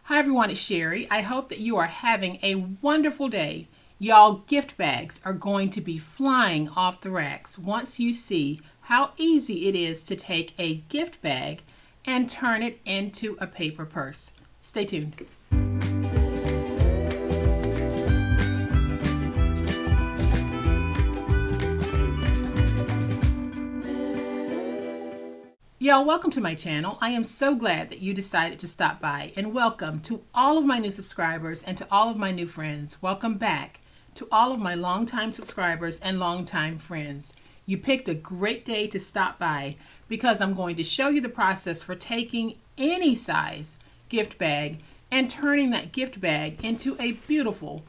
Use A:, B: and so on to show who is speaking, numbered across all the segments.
A: Hi everyone, it's Sherry. I hope that you are having a wonderful day. Y'all, gift bags are going to be flying off the racks once you see how easy it is to take a gift bag and turn it into a paper purse. Stay tuned. Y'all, welcome to my channel. I am so glad that you decided to stop by, and welcome to all of my new subscribers and to all of my new friends. Welcome back to all of my longtime subscribers and longtime friends. You picked a great day to stop by because I'm going to show you the process for taking any size gift bag and turning that gift bag into a beautiful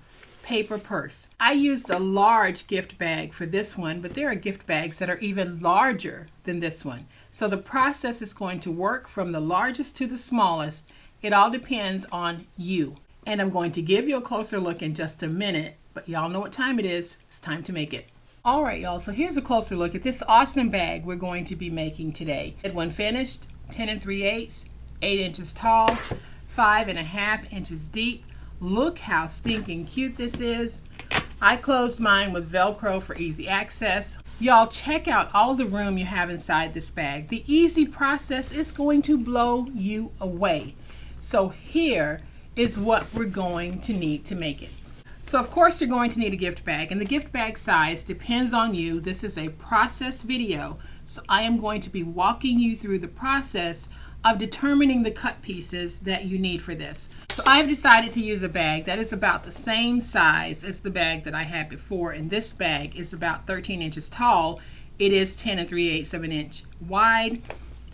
A: paper purse. I used a large gift bag for this one, but there are gift bags that are even larger than this one. So the process is going to work from the largest to the smallest. It all depends on you. And I'm going to give you a closer look in just a minute, but y'all know what time it is. It's time to make it. All right, y'all, so here's a closer look at this awesome bag we're going to be making today. When finished, 10 3/8, 8 inches tall, 5.5 inches deep. Look how stinking cute this is. I closed mine with Velcro for easy access. Y'all, check out all the room you have inside this bag. The easy process is going to blow you away. So here is what we're going to need to make it. So of course you're going to need a gift bag, and the gift bag size depends on you. This is a process video, so I am going to be walking you through the process of determining the cut pieces that you need for this. So I've decided to use a bag that is about the same size as the bag that I had before, and this bag is about 13 inches tall. It is 10 3/8 of an inch wide,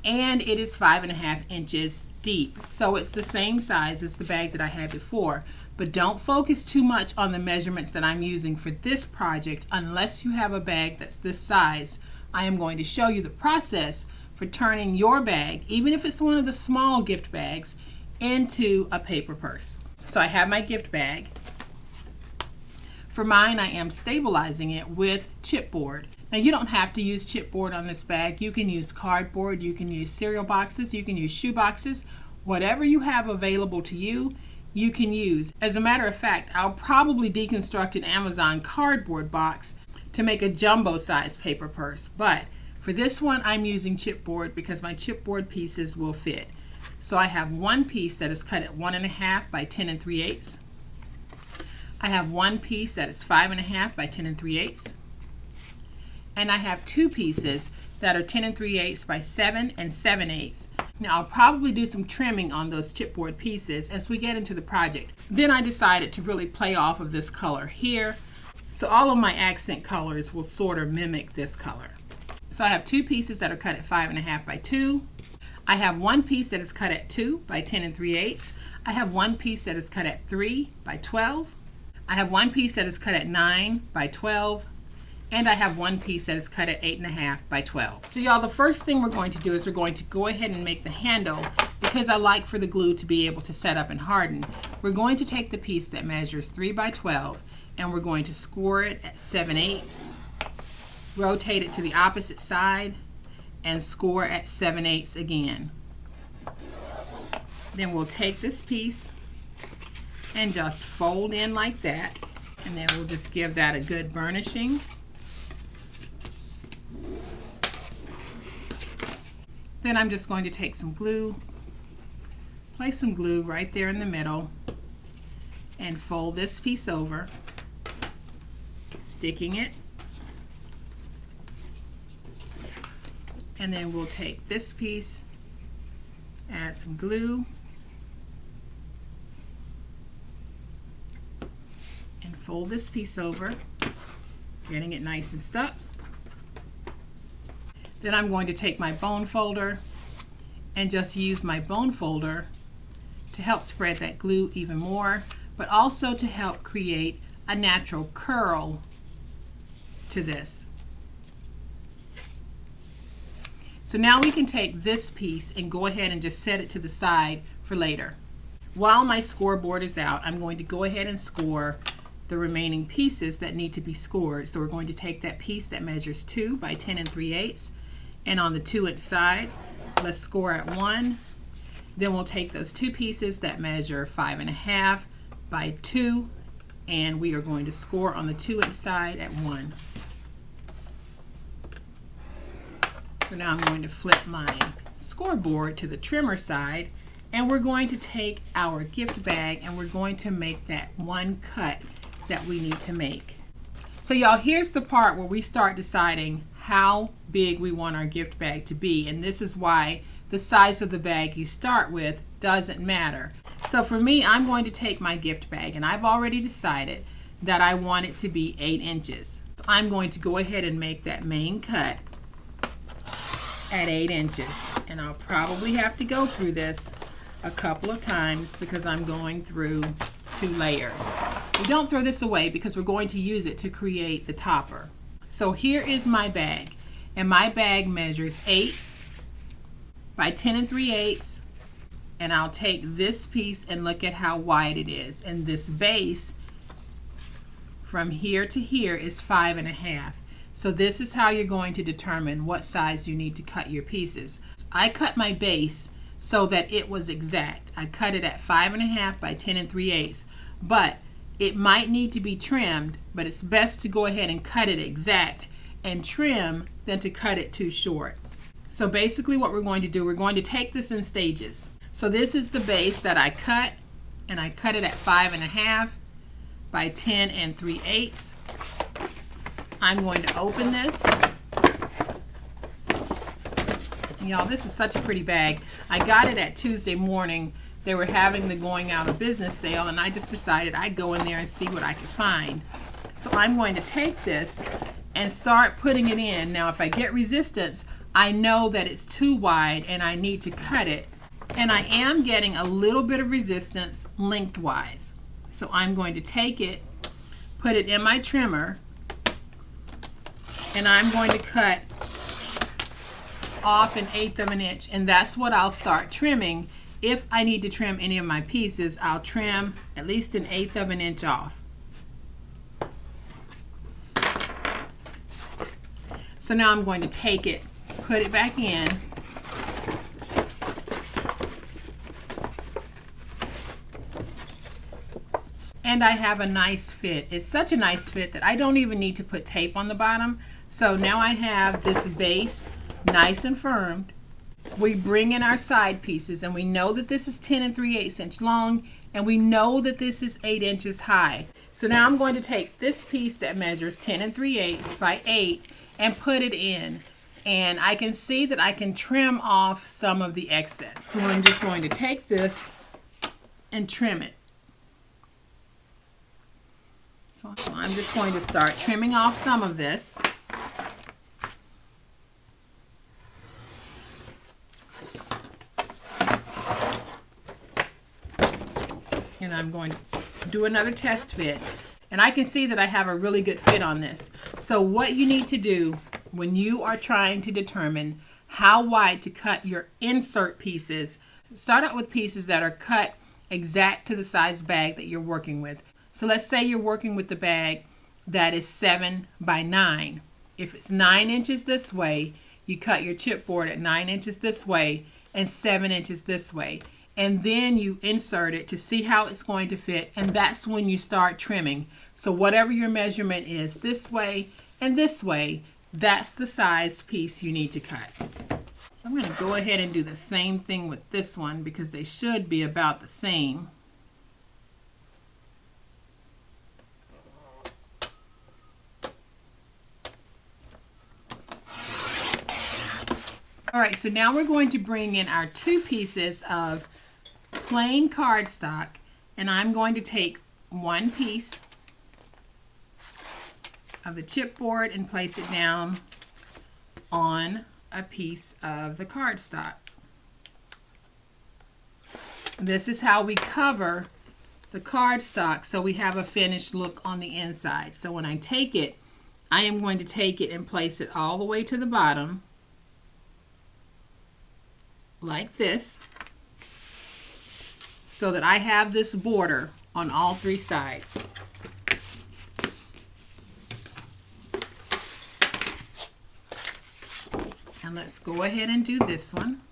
A: and it is 5.5 inches deep. So it's the same size as the bag that I had before. But don't focus too much on the measurements that I'm using for this project unless you have a bag that's this size. I am going to show you the process for turning your bag, even if it's one of the small gift bags, into a paper purse. So I have my gift bag. For mine, I am stabilizing it with chipboard. Now you don't have to use chipboard on this bag. You can use cardboard, you can use cereal boxes, you can use shoe boxes. Whatever you have available to you, you can use. As a matter of fact, I'll probably deconstruct an Amazon cardboard box to make a jumbo size paper purse. But for this one, I'm using chipboard because my chipboard pieces will fit. So I have one piece that is cut at 1.5 by 10 3/8. I have one piece that is 5.5 by 10 3/8. And I have two pieces that are 10 3/8 by 7 7/8. Now I'll probably do some trimming on those chipboard pieces as we get into the project. Then I decided to really play off of this color here. So all of my accent colors will sort of mimic this color. So I have two pieces that are cut at 5.5 by 2. I have one piece that is cut at 2 by 10 3/8. I have one piece that is cut at 3 by 12. I have one piece that is cut at 9 by 12. And I have one piece that is cut at 8.5 by 12. So y'all, the first thing we're going to do is we're going to go ahead and make the handle, because I like for the glue to be able to set up and harden. We're going to take the piece that measures 3 by 12 and we're going to score it at 7/8. Rotate it to the opposite side and score at 7/8 again. Then we'll take this piece and just fold in like that, and then we'll just give that a good burnishing. Then I'm just going to take some glue, place some glue right there in the middle, and fold this piece over, sticking it. And then we'll take this piece, add some glue, and fold this piece over, getting it nice and stuck. Then I'm going to take my bone folder and just use my bone folder to help spread that glue even more, but also to help create a natural curl to this. So now we can take this piece and go ahead and just set it to the side for later. While my scoreboard is out, I'm going to go ahead and score the remaining pieces that need to be scored. So we're going to take that piece that measures 2 by 10 3/8, and on the 2-inch side, let's score at 1, Then we'll take those two pieces that measure 5.5 by 2, and we are going to score on the 2-inch side at 1. So now I'm going to flip my scoreboard to the trimmer side, and we're going to take our gift bag and we're going to make that one cut that we need to make. So y'all, here's the part where we start deciding how big we want our gift bag to be, and this is why the size of the bag you start with doesn't matter. So for me, I'm going to take my gift bag, and I've already decided that I want it to be 8 inches. So I'm going to go ahead and make that main cut at 8 inches, and I'll probably have to go through this a couple of times because I'm going through 2 layers. We don't throw this away because we're going to use it to create the topper. So here is my bag, and my bag measures 8 by 10 3/8, and I'll take this piece and look at how wide it is, and this base from here to here is 5.5. So this is how you're going to determine what size you need to cut your pieces. I cut my base so that it was exact. I cut it at 5.5 by 10 3/8, but it might need to be trimmed, but it's best to go ahead and cut it exact and trim than to cut it too short. So basically what we're going to do, we're going to take this in stages. So this is the base that I cut, and I cut it at 5.5 by 10 3/8. I'm going to open this. Y'all, this is such a pretty bag. I got it at Tuesday morning. They were having the going out of business sale, and I just decided I'd go in there and see what I could find. So I'm going to take this and start putting it in. Now if I get resistance, I know that it's too wide and I need to cut it. And I am getting a little bit of resistance lengthwise. So I'm going to take it, put it in my trimmer, and I'm going to cut off 1/8 of an inch, and that's what I'll start trimming. If I need to trim any of my pieces, I'll trim at least 1/8 of an inch off. So now I'm going to take it, put it back in, and I have a nice fit. It's such a nice fit that I don't even need to put tape on the bottom. So now I have this base nice and firm. We bring in our side pieces, and we know that this is 10 3/8 inch long, and we know that this is 8 inches high. So now I'm going to take this piece that measures 10 3/8 by 8 and put it in, and I can see that I can trim off some of the excess. So I'm just going to take this and trim it. So I'm just going to start trimming off some of this. And I'm going to do another test fit, and I can see that I have a really good fit on this. So what you need to do when you are trying to determine how wide to cut your insert pieces, start out with pieces that are cut exact to the size bag that you're working with. So let's say you're working with the bag that is 7 by 9. If it's 9 inches this way, you cut your chipboard at 9 inches this way and 7 inches this way. And then you insert it to see how it's going to fit, and that's when you start trimming. So whatever your measurement is this way and this way, that's the size piece you need to cut. So I'm going to go ahead and do the same thing with this one because they should be about the same. All right, so now we're going to bring in our 2 pieces of plain cardstock, and I'm going to take one piece of the chipboard and place it down on a piece of the cardstock. This is how we cover the cardstock so we have a finished look on the inside. So when I take it, I am going to take it and place it all the way to the bottom like this, so that I have this border on all 3 sides. And let's go ahead and do this one.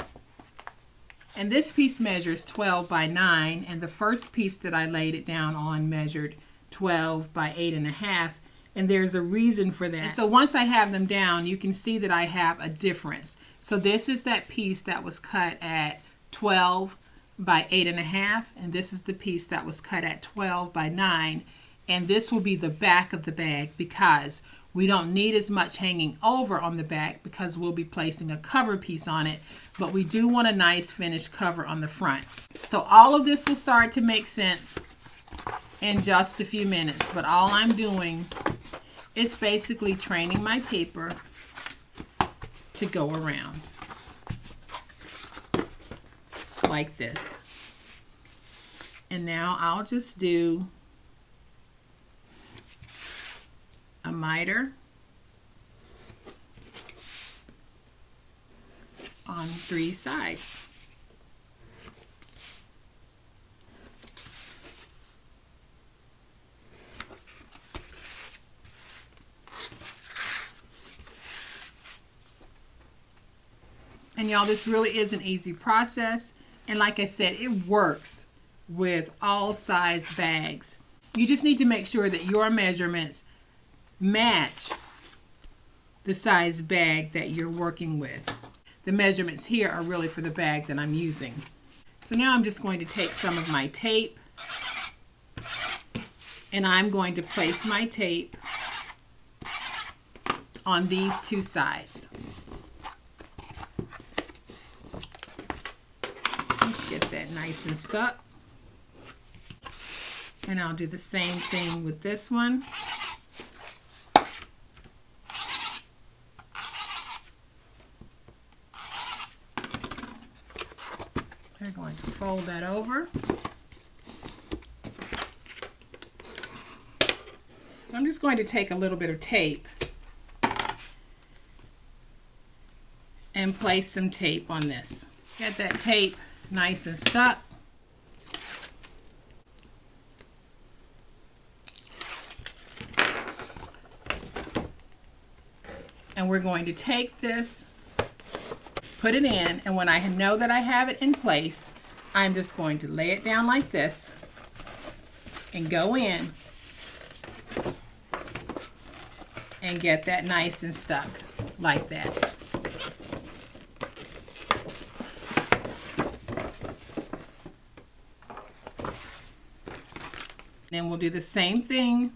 A: And this piece measures 12 by 9, and the first piece that I laid it down on measured 12 by 8.5, and there's a reason for that. And so once I have them down, you can see that I have a difference. So this is that piece that was cut at 12 by 8.5, and this is the piece that was cut at 12 by 9, and this will be the back of the bag because we don't need as much hanging over on the back because we'll be placing a cover piece on it, but we do want a nice finished cover on the front. So all of this will start to make sense in just a few minutes, but all I'm doing is basically training my paper to go around like this. And now I'll just do a miter on 3 sides. And y'all, this really is an easy process, and like I said, it works with all size bags. You just need to make sure that your measurements match the size bag that you're working with. The measurements here are really for the bag that I'm using. So now I'm just going to take some of my tape, and I'm going to place my tape on these 2 sides. Let's get that nice and stuck. And I'll do the same thing with this one. We're going to fold that over. So I'm just going to take a little bit of tape and place some tape on this. Get that tape nice and stuck. And we're going to take this, put it in, and when I know that I have it in place, I'm just going to lay it down like this and go in and get that nice and stuck like that. Then we'll do the same thing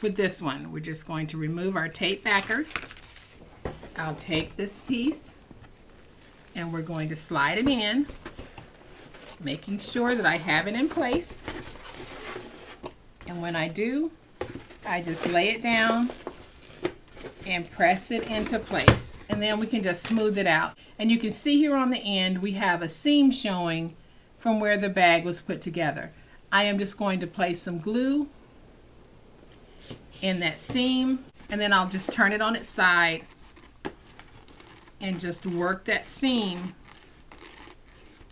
A: with this one. We're just going to remove our tape backers. I'll take this piece and we're going to slide it in, making sure that I have it in place. And when I do, I just lay it down and press it into place. And then we can just smooth it out. And you can see here on the end, we have a seam showing from where the bag was put together. I am just going to place some glue in that seam, and then I'll just turn it on its side and just work that seam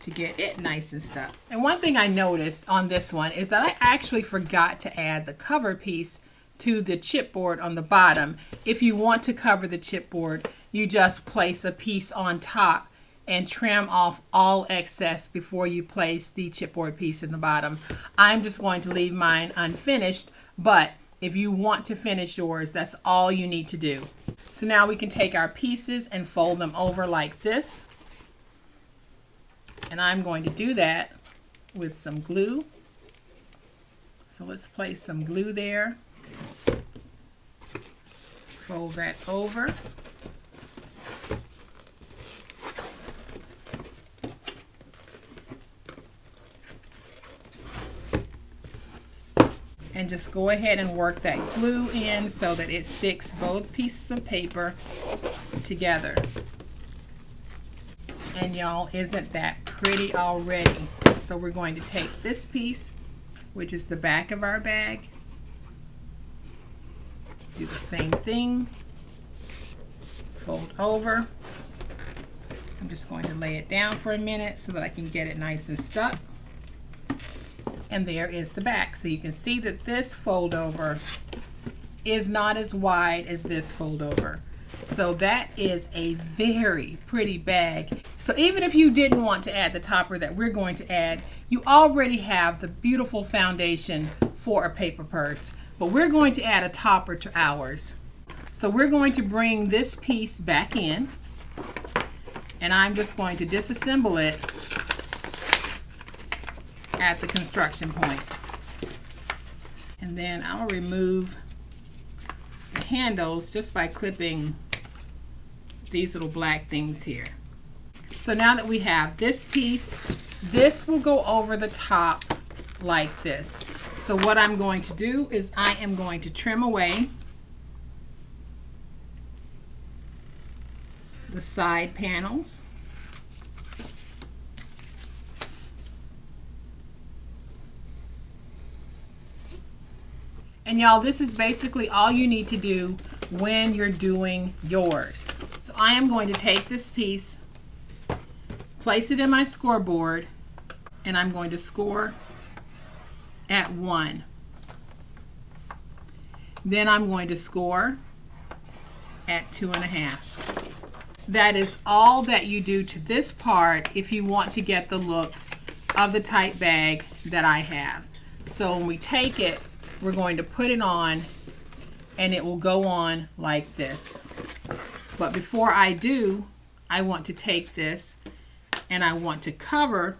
A: to get it nice and stuck. And one thing I noticed on this one is that I actually forgot to add the cover piece to the chipboard on the bottom. If you want to cover the chipboard, you just place a piece on top and trim off all excess before you place the chipboard piece in the bottom. I'm just going to leave mine unfinished, but if you want to finish yours, that's all you need to do. So now we can take our pieces and fold them over like this. And I'm going to do that with some glue. So let's place some glue there. Fold that over. And just go ahead and work that glue in so that it sticks both pieces of paper together. And y'all, isn't that pretty already? So we're going to take this piece, which is the back of our bag, do the same thing, fold over. I'm just going to lay it down for a minute so that I can get it nice and stuck. And there is the back. So you can see that this fold over is not as wide as this fold over. So that is a very pretty bag. So even if you didn't want to add the topper that we're going to add, you already have the beautiful foundation for a paper purse. But we're going to add a topper to ours. So we're going to bring this piece back in, and I'm just going to disassemble it at the construction point. And then I'll remove the handles just by clipping these little black things here. So now that we have this piece, this will go over the top like this. So what I'm going to do is I am going to trim away the side panels. And y'all, this is basically all you need to do when you're doing yours. So I am going to take this piece, place it in my scoreboard, and I'm going to score at 1. Then I'm going to score at 2.5. That is all that you do to this part if you want to get the look of the type bag that I have. So when we take it, we're going to put it on, and it will go on like this. But before I do, I want to take this and I want to cover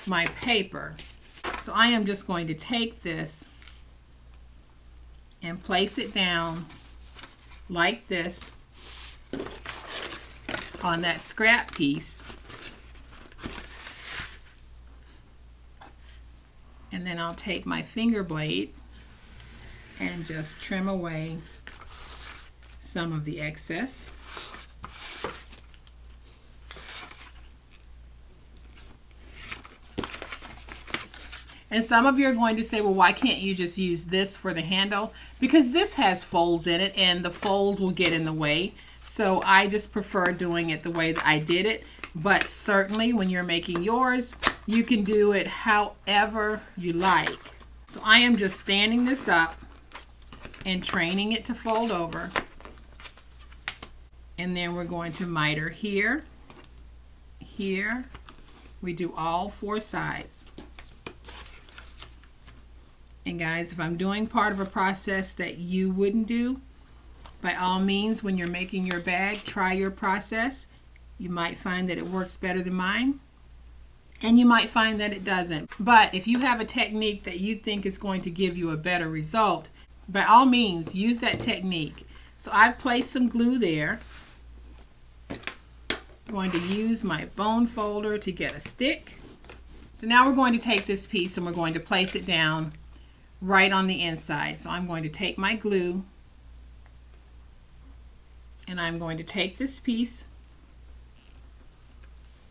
A: my paper. So I am just going to take this and place it down like this on that scrap piece. And then I'll take my finger blade and just trim away some of the excess. And some of you are going to say, well, why can't you just use this for the handle? Because this has folds in it and the folds will get in the way. So I just prefer doing it the way that I did it. But certainly when you're making yours, you can do it however you like. So I am just standing this up and training it to fold over. And then we're going to miter here, here. We do all 4 sides. And guys, if I'm doing part of a process that you wouldn't do, by all means, when you're making your bag, try your process. You might find that it works better than mine, and you might find that it doesn't. But if you have a technique that you think is going to give you a better result, by all means, use that technique. So I've placed some glue there. I'm going to use my bone folder to get a stick. So now we're going to take this piece and we're going to place it down right on the inside. So I'm going to take my glue and I'm going to take this piece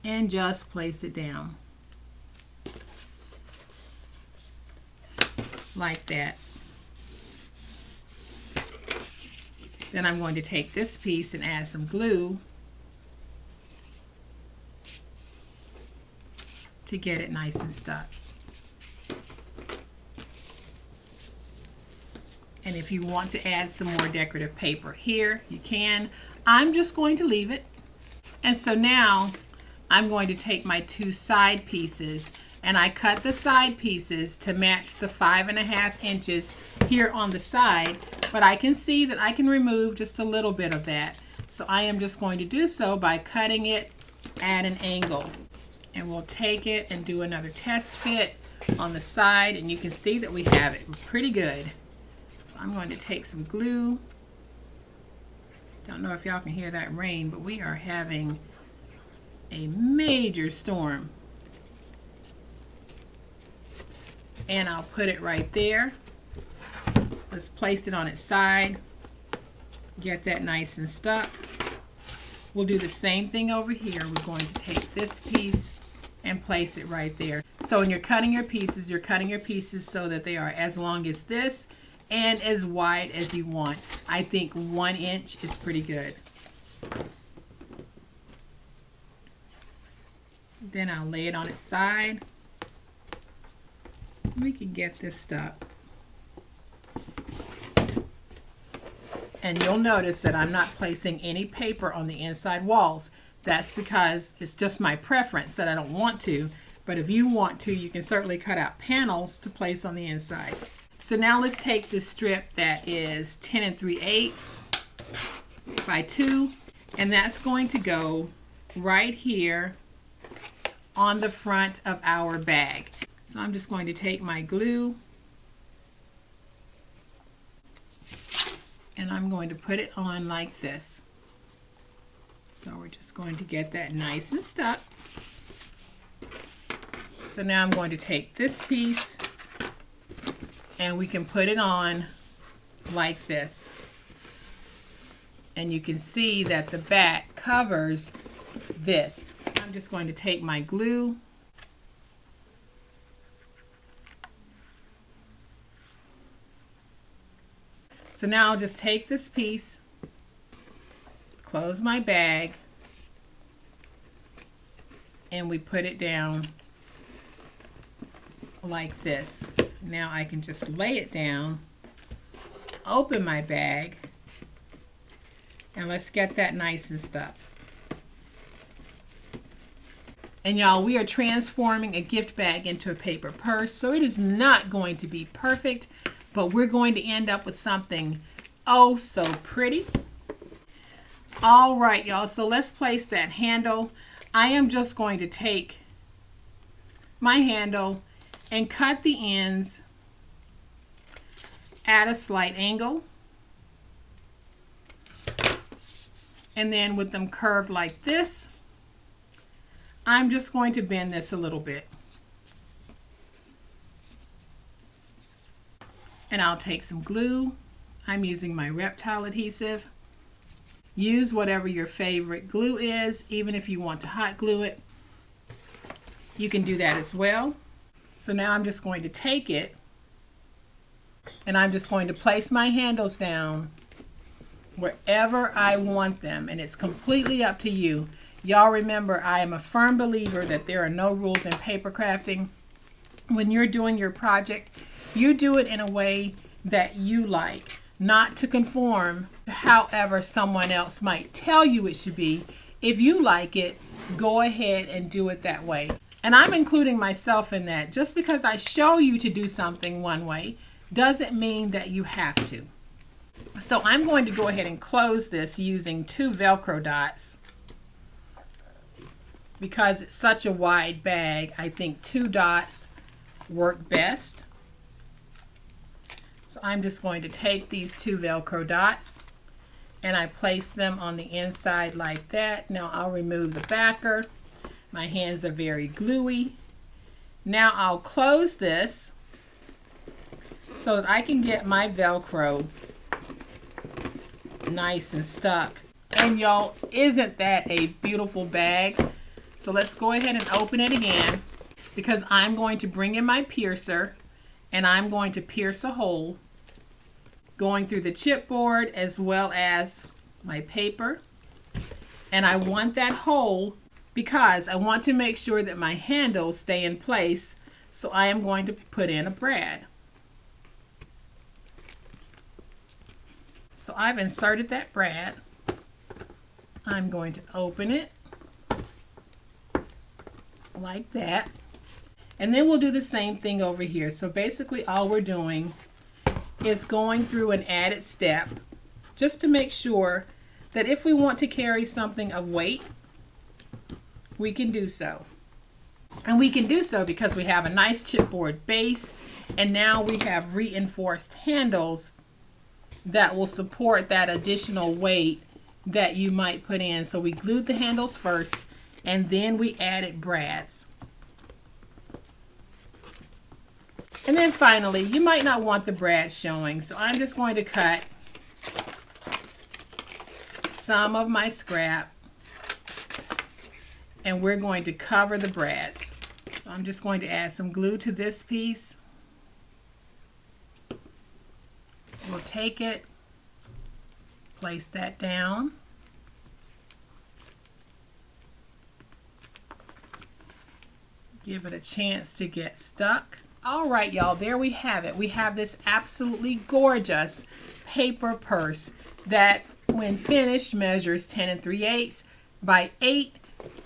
A: and just place it down like that. Then I'm going to take this piece and add some glue to get it nice and stuck. And if you want to add some more decorative paper here, you can. I'm just going to leave it. And so now I'm going to take my 2 side pieces and I cut the side pieces to match the 5.5 inches here on the side, but I can see that I can remove just a little bit of that. So I am just going to do so by cutting it at an angle. And we'll take it and do another test fit on the side, and you can see that we have it pretty good. So I'm going to take some glue. Don't know if y'all can hear that rain, but we are having a major storm. And I'll put it right there. Let's place it on its side. Get that nice and stuck. We'll do the same thing over here. We're going to take this piece and place it right there. So when you're cutting your pieces so that they are as long as this and as wide as you want. I think 1 inch is pretty good. Then I'll lay it on its side. We can get this stuck. And you'll notice that I'm not placing any paper on the inside walls. That's because it's just my preference that I don't want to. But if you want to, you can certainly cut out panels to place on the inside. So now let's take this strip that is 10 3/8 by 2, and that's going to go right here on the front of our bag. So I'm just going to take my glue and I'm going to put it on like this. So we're just going to get that nice and stuck. So now I'm going to take this piece and we can put it on like this. And you can see that the back covers this. I'm just going to take my glue So now I'll just take this piece, close my bag, and we put it down like this. Now I can just lay it down, open my bag, and let's get that nice and stuck. And y'all, we are transforming a gift bag into a paper purse, so it is not going to be perfect, but we're going to end up with something oh so pretty. All right, y'all, so let's place that handle. I am just going to take my handle and cut the ends at a slight angle. And then with them curved like this, I'm just going to bend this a little bit. And I'll take some glue. I'm using my Reptile adhesive. Use whatever your favorite glue is, even if you want to hot glue it. You can do that as well. So now I'm just going to take it and I'm just going to place my handles down wherever I want them, and it's completely up to you. Y'all remember, I am a firm believer that there are no rules in paper crafting. When you're doing your project, you do it in a way that you like, not to conform to however someone else might tell you it should be. If you like it, go ahead and do it that way. And I'm including myself in that. Just because I show you to do something one way doesn't mean that you have to. So I'm going to go ahead and close this using 2 Velcro dots. Because it's such a wide bag, I think 2 dots work best. So I'm just going to take these 2 Velcro dots and I place them on the inside like that. Now I'll remove the backer. My hands are very gluey. Now I'll close this so that I can get my Velcro nice and stuck. And y'all, isn't that a beautiful bag? So let's go ahead and open it again, because I'm going to bring in my piercer and I'm going to pierce a hole going through the chipboard as well as my paper. And I want that hole because I want to make sure that my handles stay in place. So I am going to put in a brad. So I've inserted that brad. I'm going to open it like that. And then we'll do the same thing over here. So basically all we're doing is going through an added step just to make sure that if we want to carry something of weight, we can do so. And we can do so because we have a nice chipboard base, and now we have reinforced handles that will support that additional weight that you might put in. So we glued the handles first and then we added brads. And then finally, you might not want the brads showing, so I'm just going to cut some of my scrap and we're going to cover the brads. So I'm just going to add some glue to this piece. We'll take it, place that down. Give it a chance to get stuck. All right, y'all, there we have it. We have this absolutely gorgeous paper purse that when finished measures 10 3/8 by 8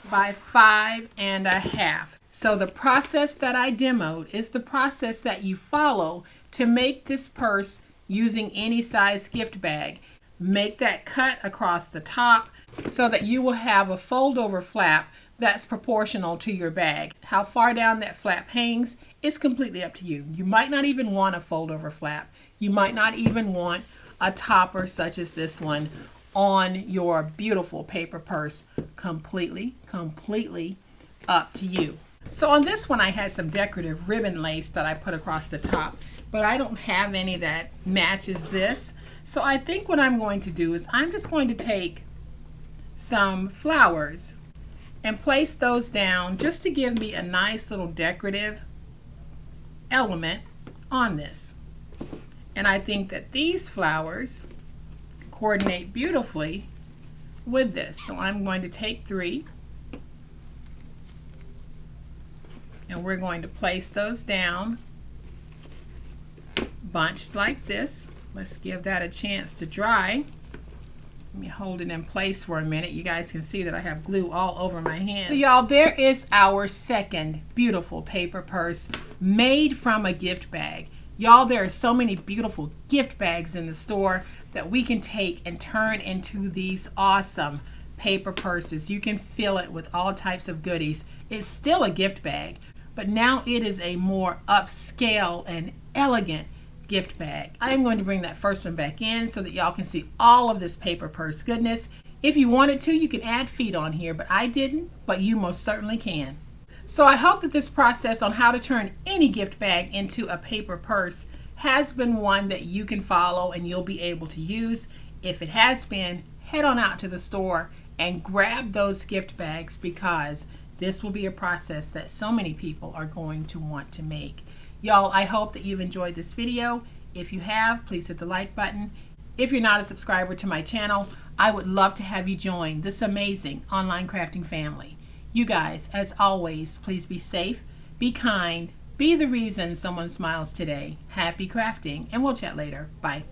A: by 5 1/2. So the process that I demoed is the process that you follow to make this purse using any size gift bag. Make that cut across the top so that you will have a fold over flap that's proportional to your bag. How far down that flap hangs is completely up to you. You might not even want a fold over flap. You might not even want a topper such as this one on your beautiful paper purse. Completely up to you. So on this one I had some decorative ribbon lace that I put across the top, but I don't have any that matches this. So I think what I'm going to do is I'm just going to take some flowers and place those down just to give me a nice little decorative element on this. And I think that these flowers coordinate beautifully with this. So I'm going to take 3 and we're going to place those down bunched like this. Let's give that a chance to dry. Let me hold it in place for a minute. You guys can see that I have glue all over my hand. So y'all, there is our second beautiful paper purse made from a gift bag. Y'all, there are so many beautiful gift bags in the store that we can take and turn into these awesome paper purses. You can fill it with all types of goodies. It's still a gift bag, but now it is a more upscale and elegant gift bag. I am going to bring that first one back in so that y'all can see all of this paper purse goodness. If you wanted to, you can add feet on here, but I didn't, but you most certainly can. So I hope that this process on how to turn any gift bag into a paper purse has been one that you can follow and you'll be able to use. If it has been, head on out to the store and grab those gift bags, because this will be a process that so many people are going to want to make. Y'all, I hope that you've enjoyed this video. If you have, please hit the like button. If you're not a subscriber to my channel, I would love to have you join this amazing online crafting family. You guys, as always, please be safe, be kind, be the reason someone smiles today. Happy crafting, and we'll chat later. Bye.